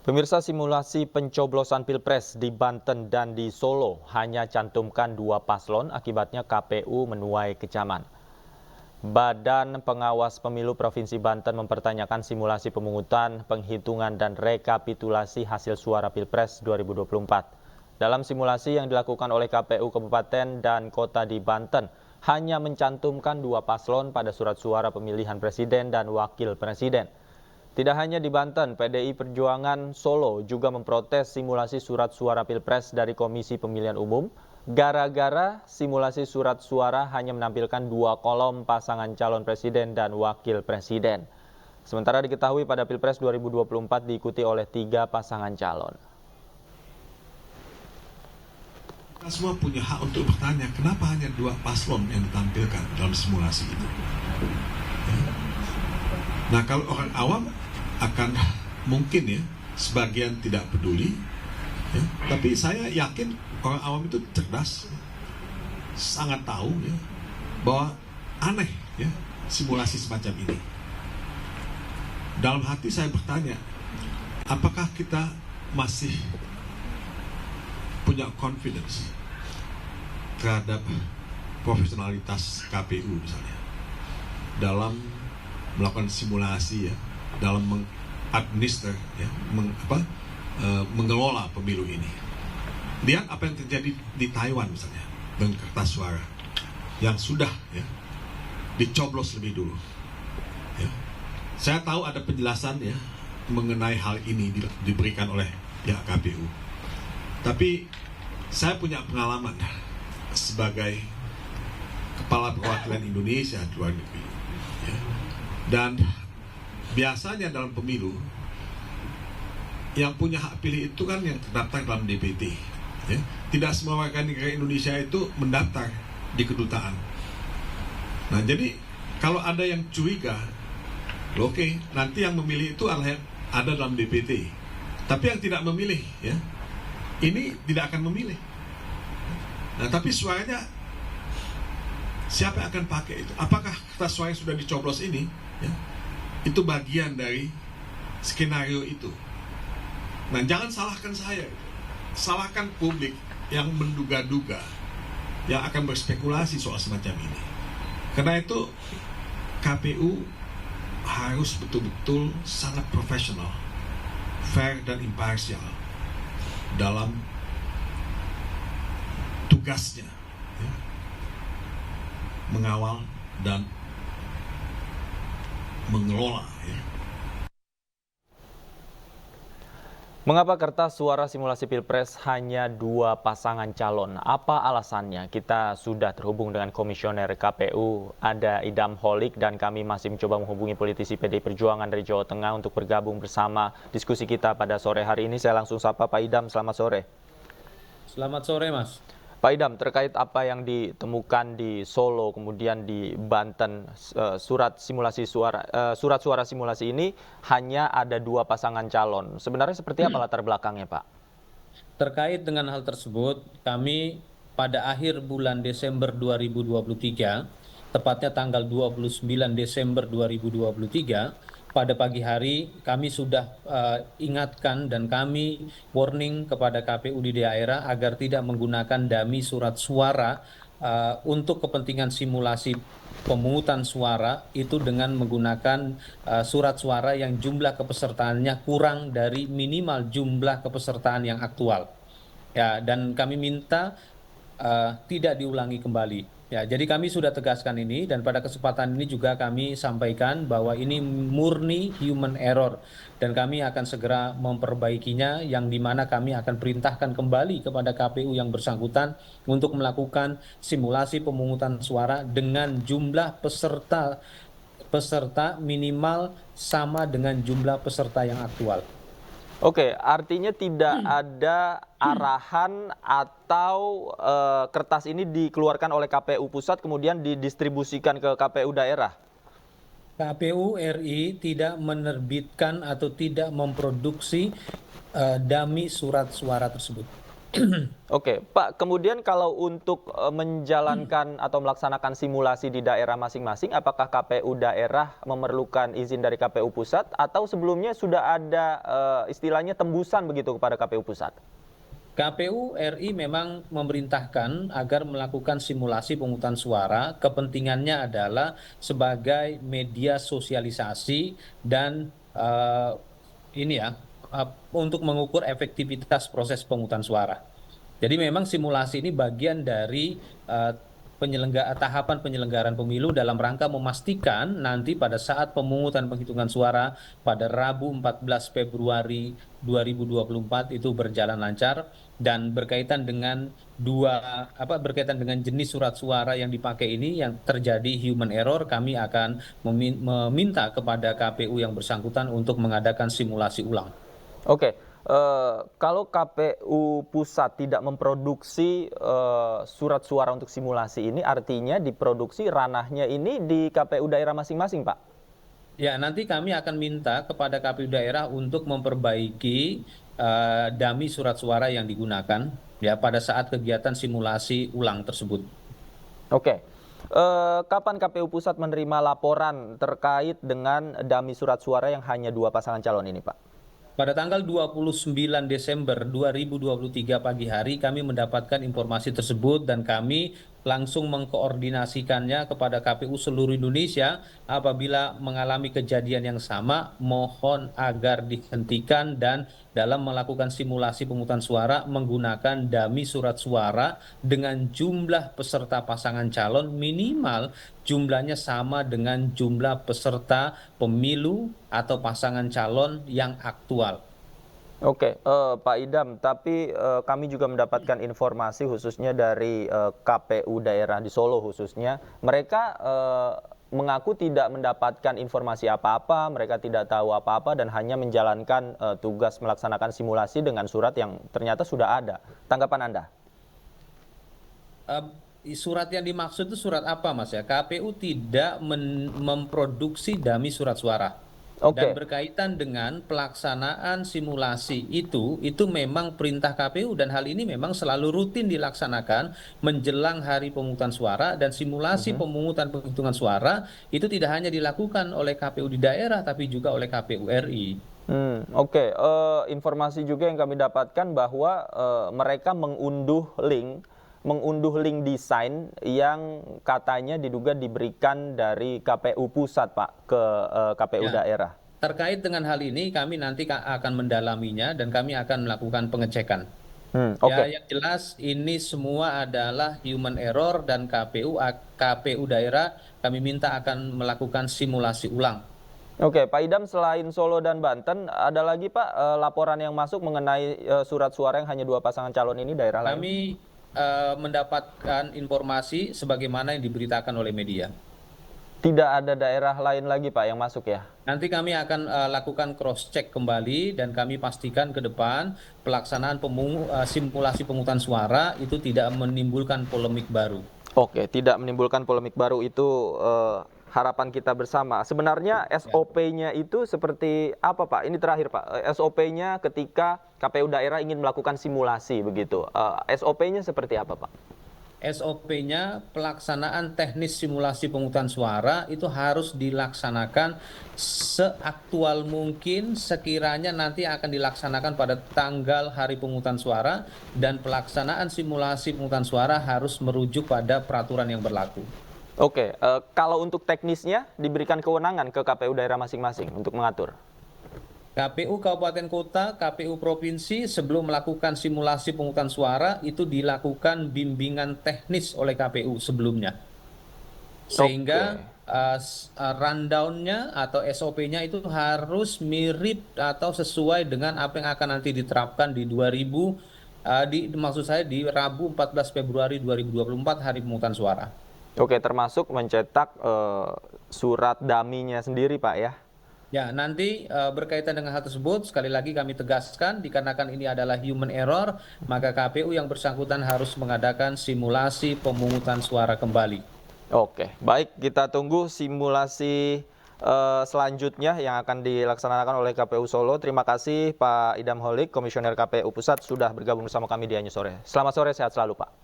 Pemirsa, simulasi pencoblosan Pilpres di Banten dan di Solo hanya cantumkan 2 paslon, akibatnya KPU menuai kecaman. Badan Pengawas Pemilu Provinsi Banten mempertanyakan simulasi pemungutan, penghitungan dan rekapitulasi hasil suara Pilpres 2024. Dalam simulasi yang dilakukan oleh KPU Kabupaten dan Kota di Banten, hanya mencantumkan 2 paslon pada surat suara pemilihan presiden dan wakil presiden. Tidak hanya di Banten, PDI Perjuangan Solo juga memprotes simulasi surat suara Pilpres dari Komisi Pemilihan Umum gara-gara simulasi surat suara hanya menampilkan 2 kolom pasangan calon presiden dan wakil presiden. Sementara diketahui pada Pilpres 2024 diikuti oleh 3 pasangan calon. Kita semua punya hak untuk bertanya, kenapa hanya 2 paslon yang ditampilkan dalam simulasi itu? Nah, kalau orang awam akan mungkin ya, sebagian tidak peduli, ya, tapi saya yakin orang awam itu cerdas, sangat tahu ya, bahwa aneh ya simulasi semacam ini. Dalam hati saya bertanya, apakah kita masih punya confidence terhadap profesionalitas KPU misalnya dalam melakukan simulasi ya, dalam mengadminister ya, mengelola pemilu ini. Lihat apa yang terjadi di Taiwan misalnya dengan kertas suara yang sudah ya dicoblos lebih dulu. Ya. Saya tahu ada penjelasan ya mengenai hal ini diberikan oleh pihak KPU. Tapi saya punya pengalaman sebagai kepala perwakilan Indonesia di luar negeri. Ya. Dan biasanya dalam pemilu yang punya hak pilih itu kan yang terdaftar dalam DPT. Ya. Tidak semua warga negara Indonesia itu mendaftar di kedutaan. Nah, jadi kalau ada yang curiga, oke, nanti yang memilih itu adalah yang ada dalam DPT. Tapi yang tidak memilih, ya, ini tidak akan memilih. Nah, tapi suaranya siapa yang akan pakai itu? Apakah kertas suara yang sudah dicoblos ini, ya, itu bagian dari skenario itu? Nah, jangan salahkan saya, salahkan publik yang menduga-duga, yang akan berspekulasi soal semacam ini. Karena itu KPU harus betul-betul sangat profesional, fair dan imparsial dalam tugasnya ya, mengawal dan mengelola ya. Mengapa kertas suara simulasi Pilpres hanya 2 pasangan calon? Apa alasannya? Kita sudah terhubung dengan Komisioner KPU, ada Idam Holik, dan kami masih mencoba menghubungi politisi PDI Perjuangan dari Jawa Tengah untuk bergabung bersama diskusi kita pada sore hari ini. Saya langsung sapa Pak Idam, selamat sore. Selamat sore, Mas. Pak Idam, terkait apa yang ditemukan di Solo, kemudian di Banten, surat suara simulasi ini hanya ada 2 pasangan calon. Sebenarnya seperti apa latar belakangnya, Pak? Terkait dengan hal tersebut, kami pada akhir bulan Desember 2023, tepatnya tanggal 29 Desember 2023, pada pagi hari kami sudah ingatkan dan kami warning kepada KPU di daerah agar tidak menggunakan dummy surat suara untuk kepentingan simulasi pemungutan suara itu dengan menggunakan surat suara yang jumlah kepesertaannya kurang dari minimal jumlah kepesertaan yang aktual. Ya, dan kami minta tidak diulangi kembali. Ya, jadi kami sudah tegaskan ini, dan pada kesempatan ini juga kami sampaikan bahwa ini murni human error dan kami akan segera memperbaikinya, yang dimana kami akan perintahkan kembali kepada KPU yang bersangkutan untuk melakukan simulasi pemungutan suara dengan jumlah peserta minimal sama dengan jumlah peserta yang aktual. Oke, artinya tidak ada arahan atau kertas ini dikeluarkan oleh KPU pusat kemudian didistribusikan ke KPU daerah? KPU RI tidak menerbitkan atau tidak memproduksi dummy surat suara tersebut. Oke, Pak, kemudian kalau untuk menjalankan atau melaksanakan simulasi di daerah masing-masing, apakah KPU daerah memerlukan izin dari KPU pusat atau sebelumnya sudah ada istilahnya tembusan begitu kepada KPU pusat? KPU RI memang memerintahkan agar melakukan simulasi pemungutan suara. Kepentingannya adalah sebagai media sosialisasi dan untuk mengukur efektivitas proses pemungutan suara. Jadi memang simulasi ini bagian dari tahapan penyelenggaraan pemilu dalam rangka memastikan nanti pada saat pemungutan penghitungan suara pada Rabu 14 Februari 2024 itu berjalan lancar, dan berkaitan dengan berkaitan dengan jenis surat suara yang dipakai ini yang terjadi human error, kami akan meminta kepada KPU yang bersangkutan untuk mengadakan simulasi ulang. Oke, kalau KPU pusat tidak memproduksi surat suara untuk simulasi ini, artinya diproduksi ranahnya ini di KPU daerah masing-masing, Pak? Ya, nanti kami akan minta kepada KPU daerah untuk memperbaiki dummy surat suara yang digunakan ya pada saat kegiatan simulasi ulang tersebut. Oke. Kapan KPU pusat menerima laporan terkait dengan dummy surat suara yang hanya 2 pasangan calon ini, Pak? Pada tanggal 29 Desember 2023 pagi hari kami mendapatkan informasi tersebut dan kami langsung mengkoordinasikannya kepada KPU seluruh Indonesia. Apabila mengalami kejadian yang sama, mohon agar dihentikan dan dalam melakukan simulasi pemungutan suara menggunakan dummy surat suara dengan jumlah peserta pasangan calon minimal jumlahnya sama dengan jumlah peserta pemilu atau pasangan calon yang aktual. Oke, Pak Idam, tapi kami juga mendapatkan informasi khususnya dari KPU daerah di Solo khususnya, mereka mengaku tidak mendapatkan informasi apa-apa, mereka tidak tahu apa-apa dan hanya menjalankan tugas melaksanakan simulasi dengan surat yang ternyata sudah ada. Tanggapan Anda? Surat yang dimaksud itu surat apa, Mas ya? KPU tidak memproduksi dummy surat suara. Dan berkaitan dengan pelaksanaan simulasi itu memang perintah KPU dan hal ini memang selalu rutin dilaksanakan menjelang hari pemungutan suara, dan simulasi pemungutan penghitungan suara itu tidak hanya dilakukan oleh KPU di daerah tapi juga oleh KPU RI. Oke. Informasi juga yang kami dapatkan bahwa mereka mengunduh link desain yang katanya diduga diberikan dari KPU pusat, Pak, ke KPU daerah. Terkait dengan hal ini kami nanti akan mendalaminya dan kami akan melakukan pengecekan. Ya, yang jelas ini semua adalah human error dan KPU daerah kami minta akan melakukan simulasi ulang. Oke, Pak Idam, selain Solo dan Banten, ada lagi, Pak, laporan yang masuk mengenai surat suara yang hanya 2 pasangan calon ini daerah lain? Kami mendapatkan informasi sebagaimana yang diberitakan oleh media. Tidak ada daerah lain lagi, Pak, yang masuk ya? Nanti kami akan lakukan cross-check kembali dan kami pastikan ke depan pelaksanaan simulasi pemungutan suara itu tidak menimbulkan polemik baru. Oke, tidak menimbulkan polemik baru, itu harapan kita bersama. Sebenarnya SOP-nya itu seperti apa, Pak? Ini terakhir, Pak. SOP-nya ketika KPU daerah ingin melakukan simulasi begitu. SOP-nya seperti apa, Pak? SOP-nya pelaksanaan teknis simulasi pemungutan suara itu harus dilaksanakan seaktual mungkin sekiranya nanti akan dilaksanakan pada tanggal hari pemungutan suara, dan pelaksanaan simulasi pemungutan suara harus merujuk pada peraturan yang berlaku. Oke, kalau untuk teknisnya diberikan kewenangan ke KPU daerah masing-masing untuk mengatur? KPU Kabupaten Kota, KPU Provinsi sebelum melakukan simulasi pemungutan suara itu dilakukan bimbingan teknis oleh KPU sebelumnya. Sehingga rundown-nya atau SOP-nya itu harus mirip atau sesuai dengan apa yang akan nanti diterapkan di di Rabu 14 Februari 2024 hari pemungutan suara. Oke, termasuk mencetak surat dummy-nya sendiri, Pak, ya? Ya, nanti berkaitan dengan hal tersebut, sekali lagi kami tegaskan, dikarenakan ini adalah human error, maka KPU yang bersangkutan harus mengadakan simulasi pemungutan suara kembali. Oke, baik, kita tunggu simulasi selanjutnya yang akan dilaksanakan oleh KPU Solo. Terima kasih Pak Idam Holik, Komisioner KPU Pusat sudah bergabung bersama kami di Anju Sore. Selamat sore, sehat selalu Pak.